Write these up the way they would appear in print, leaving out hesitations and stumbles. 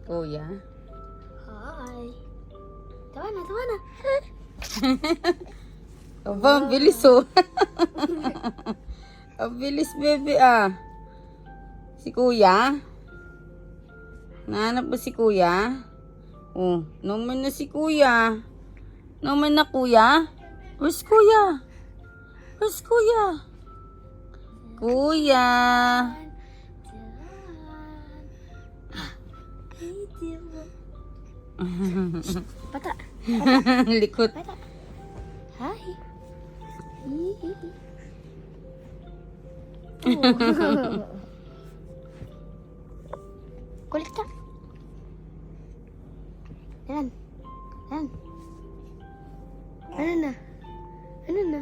Kuya. Hi. Tawa na, tawa na. Aba, ang bilis oh. Ang bilis, bebe ah. Si Kuya? Nahanap ba si Kuya? Oh, naman na si Kuya. Naman na Kuya? Where's Kuya? Where's Kuya? Kuya. Bata. Likot. Bata. Hi. Kulit ka. Yan. Yan. Ano na? Ano na?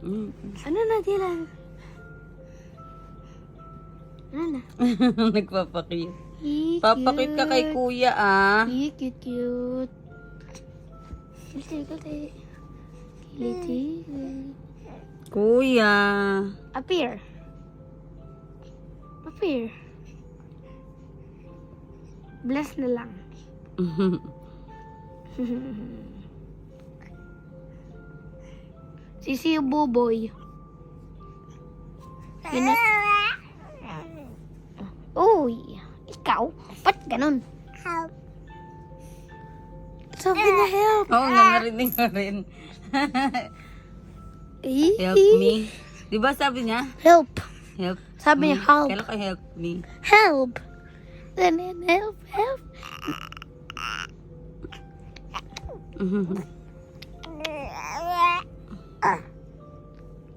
Mm. Ano na, Dylan? Ano na? Nagpapakit. Papakit ka kay Kuya ah. Cute, cute. Kiliti. Kiliti. Kuya. Appear. Appear. Bless na lang. Sisi Buboy. Uy, ikaw? Ba't ganun? Help. Sabi na help. Oo nga, narinig ko rin. Help me. Di ba sabi niya? Help. Help Sabi niya, help. Kailan ka help me? Help. Then help, help.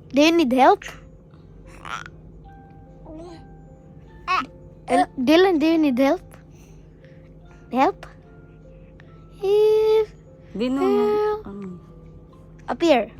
Do you need help? Dylan, do you need help? Help? If Di no. Up here.